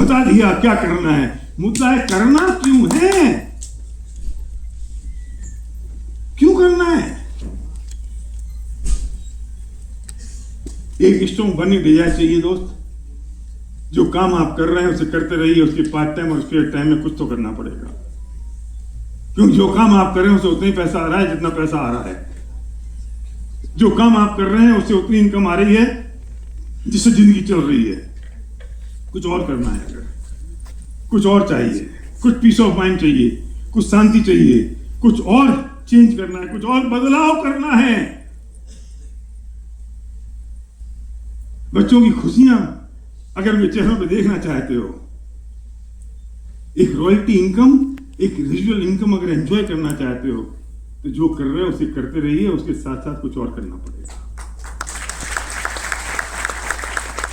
बता दिया क्या करना है। मुद्दा है करना क्यों है, क्यों करना है। एक स्ट्रॉन्ग बर्निंग डिजायर चाहिए दोस्त। जो काम आप कर रहे हैं उसे करते रहिए, उसके पार्ट टाइम और स्पेयर टाइम में कुछ तो करना पड़ेगा, क्योंकि जो काम आप कर रहे हैं उसे उतना ही पैसा आ रहा है जितना पैसा आ रहा है। जो काम आप कर रहे हैं उससे उतनी इनकम आ रही है जिससे जिंदगी चल रही है। कुछ और करना है, अगर कुछ और चाहिए, कुछ पीस ऑफ माइंड चाहिए, कुछ शांति चाहिए, कुछ और चेंज करना है, कुछ और बदलाव करना है। बच्चों की खुशियां अगर वे चेहरों पे देखना चाहते हो, एक रॉयल्टी इनकम, एक रिजुअल इनकम अगर एंजॉय करना चाहते हो, तो जो कर रहे हो उसे करते रहिए, उसके साथ साथ कुछ और करना पड़ेगा।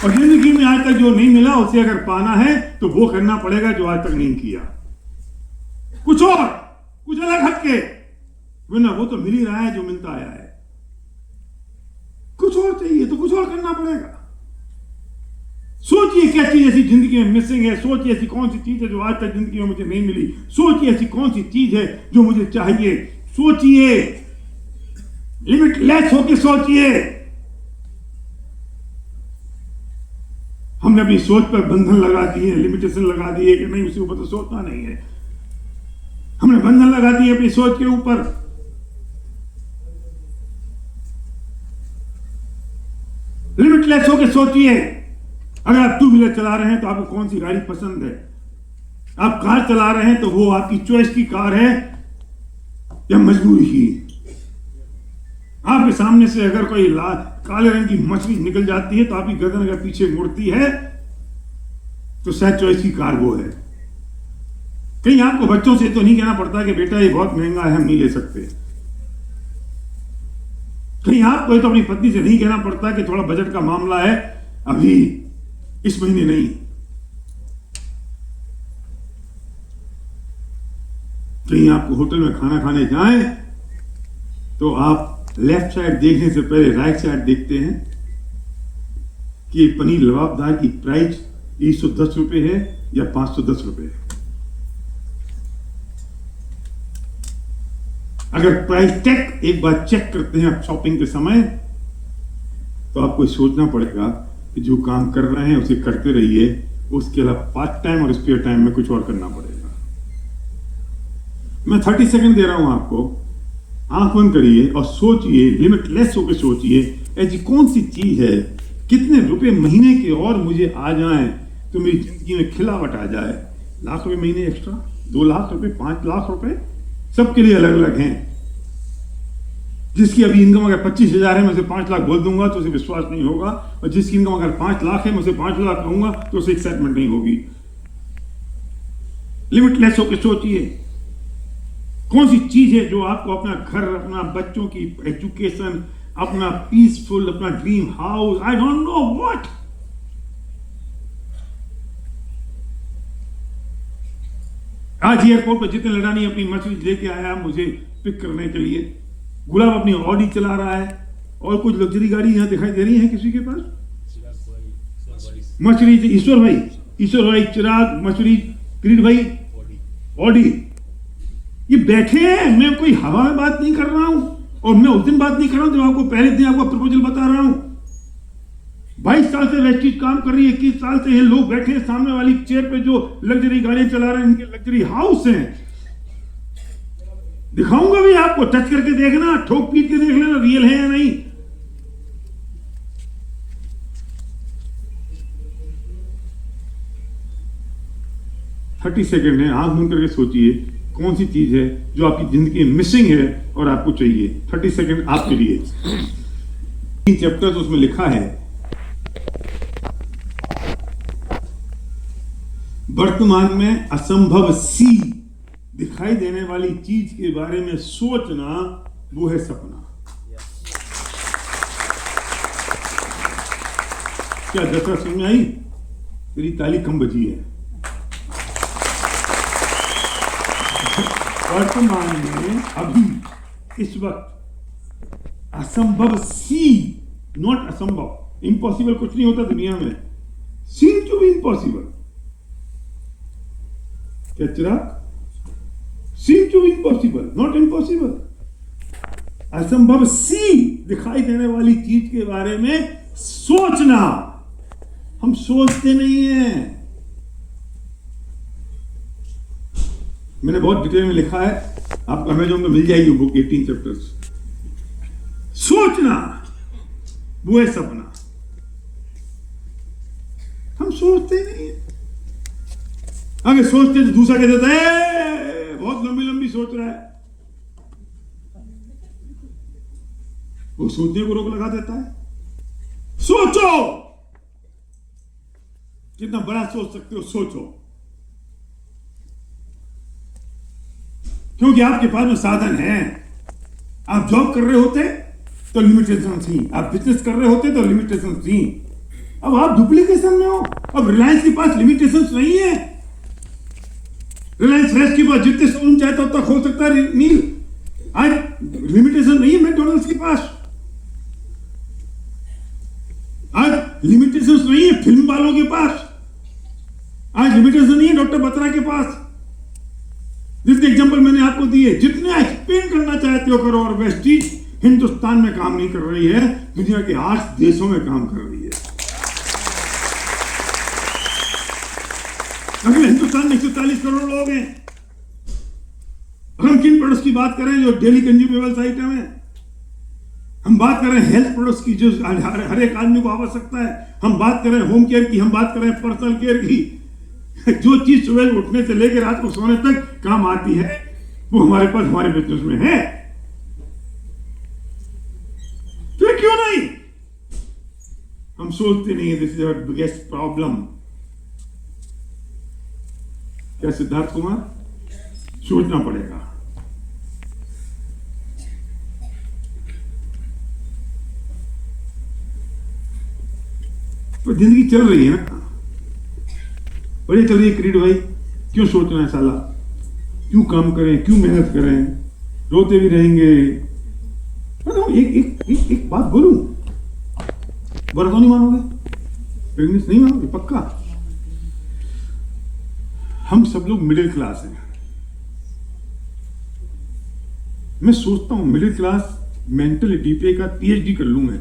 और जिंदगी में आज तक जो नहीं मिला उसे अगर पाना है तो वो करना पड़ेगा जो आज तक नहीं किया। कुछ और, कुछ अलग हटके, वरना वो तो मिल ही रहा है जो मिलता आया है। कुछ और चाहिए तो कुछ और करना पड़ेगा। सोचिए क्या चीज ऐसी जिंदगी में मिसिंग है, सोचिए ऐसी कौन सी चीज है जो आज तक जिंदगी में मुझे नहीं मिली, सोचिए ऐसी कौन सी चीज है जो मुझे चाहिए। सोचिए, लिमिटलेस होके सोचिए। हमने अपनी सोच पर बंधन लगा दिए, लिमिटेशन लगा दिए कि नहीं उसके ऊपर तो सोचना नहीं है। हमने बंधन लगा दिए अपनी सोच के ऊपर। लिमिटलेस होके सोचिए। अगर आप टू व्हीलर चला रहे हैं तो आपको कौन सी गाड़ी पसंद है। आप कार चला रहे हैं तो वो आपकी चॉइस की कार है या मजबूरी की। आपके सामने से अगर कोई काले रंग की मछली निकल जाती है तो आपकी गर्दन अगर पीछे मुड़ती है तो शायद चॉइस की कार वो है। कहीं आपको बच्चों से तो नहीं कहना पड़ता कि बेटा ये बहुत महंगा है, हम नहीं ले सकते। कहीं आपको तो अपनी पत्नी से नहीं कहना पड़ता कि थोड़ा बजट का मामला है, अभी इस महीने नहीं। कहीं आपको होटल में खाना खाने जाएं तो आप लेफ्ट साइड देखने से पहले राइट साइड देखते हैं कि पनीर लबाबदार की प्राइस 110 रुपए है या 510 रुपए है। अगर प्राइस टैग एक बार चेक करते हैं आप शॉपिंग के समय, तो आपको सोचना पड़ेगा कि जो काम कर रहे हैं उसे करते रहिए, उसके अलावा पार्ट टाइम और स्पेयर टाइम में कुछ और करना पड़ेगा। मैं 30 सेकंड दे रहा हूं आपको। आंख बंद करिए और सोचिए, लिमिटलेस होकर सोचिए, ऐसी कौन सी चीज है, कितने रुपए महीने के और मुझे आ जाएं तो मेरी जिंदगी में खिलावट आ जाए। लाख रुपए महीने एक्स्ट्रा, 2 लाख रुपए, 5 लाख रुपए, सबके लिए अलग अलग हैं। जिसकी अभी इनकम अगर 25,000 है, मैं उसे 5 लाख बोल दूंगा तो उसे विश्वास नहीं होगा, और जिसकी इनकम अगर 5 लाख है, मैं उसे 5 लाख कहूंगा तो उसे एक्साइटमेंट नहीं होगी। लिमिटलेस होकर सोचिए, कौन सी चीज है जो आपको अपना घर, अपना बच्चों की एजुकेशन, अपना पीसफुल, अपना dream house, I don't know what, आज एयरपोर्ट पर जितने लड़ानी अपनी मर्सिडीज लेके आया मुझे पिक करने के लिए, गुलाब अपनी ऑडी चला रहा है, और कुछ लग्जरी गाड़ी यहां दिखाई दे रही है किसी के पास? मर्सिडीज, ईश्वर भाई, चिराग, मर्सिडीज, किरीट भाई, ऑडी, ये बैठे हैं। मैं कोई हवा में बात नहीं कर रहा हूं, और मैं उस दिन बात नहीं कर रहा हूं जब आपको पहले दिन आपको प्रपोजल बता रहा हूं। 22 साल से वेस्टीज काम कर रही है, 21 साल से ये लोग बैठे हैं सामने वाली चेयर पे जो लग्जरी गाड़ियां चला रहे हैं, इनके लग्जरी हाउस हैं। दिखाऊंगा भी आपको, टच करके देखना, ठोक पीट के देख लेना रियल है या नहीं। थर्टी सेकेंड है, आंख बंद करके सोचिए कौन सी चीज है जो आपकी जिंदगी में मिसिंग है और आपको चाहिए। 30 सेकेंड आपके लिए। 3 चैप्टर्स उसमें लिखा है, वर्तमान में असंभव सी दिखाई देने वाली चीज के बारे में सोचना, वो है सपना। क्या दशा समझ में आई? तेरी ताली कम बजी है। वर्तमान में, अभी, इस वक्त असंभव सी, नॉट असंभव, इम्पॉसिबल कुछ नहीं होता दुनिया में, सीम टू बी इम्पॉसिबल, क्या Chirag? Seem to impossible, not impossible, असंभव सी दिखाई देने वाली चीज के बारे में सोचना। हम सोचते नहीं हैं। मैंने बहुत डिटेल में लिखा है, आपको अमेज़न में मिल जाएगी बुक 18 चैप्टर्स। सोचना वो है सपना। हम सोचते नहीं हैं। अगर सोचते तो दूसरा कह देता है बहुत लंबी लंबी सोच रहा है, वो सोचने को रोक लगा देता है। सोचो, जितना बड़ा सोच सकते हो सोचो, क्योंकि आपके पास में साधन है। आप जॉब कर रहे होते तो लिमिटेशन थी, आप बिजनेस कर रहे होते तो लिमिटेशन थी। अब आप डुप्लीकेशन में हो। अब रिलायंस के पास लिमिटेशंस नहीं है। रिलायंस फ्रेश के पास जितने शोरूम चाहता उतना खोल सकता है नील। आज लिमिटेशन नहीं है मैकडॉनल्ड्स के पास। आज लिमिटेशंस नहीं है फिल्म वालों के पास। आज लिमिटेशन नहीं है डॉक्टर बत्रा के पास। जितने एग्जांपल मैंने आपको दिए, जितने एक्सप्लेन करना चाहते हो करो। और वेस्टीज हिंदुस्तान में काम नहीं कर रही है, दुनिया के 8 देशों में काम कर रही है। अगर हिंदुस्तान में 140 करोड़ लोग हैं, हम किन प्रोडक्ट्स की बात करें जो डेली कंज्यूमेबल्स आइटम है, हम बात करें हेल्थ प्रोडक्ट्स की जो हर एक आदमी को आवश्यकता है, हम बात करें होम केयर की, हम बात करें पर्सनल केयर की, जो चीज सुबह उठने से लेकर रात को सोने तक काम आती है वो हमारे पास हमारे बिजनेस में है। फिर क्यों नहीं? हम सोचते नहीं है। This is our biggest problem. क्या सिद्धार्थ कुमार? सोचना पड़ेगा। तो जिंदगी चल रही है ना, बढ़िया चल रही है। क्रीड भाई, क्यों सोचना है साला? क्यों काम करें, क्यों मेहनत करें? रोते भी रहेंगे। एक बात बोलूं, बुरा तो नहीं मानोगे? बिजनेस नहीं मानोगे? पक्का? हम सब लोग मिडिल क्लास हैं। मैं सोचता हूं मिडिल क्लास मेंटलिटी पे का PhD कर लूं मैं।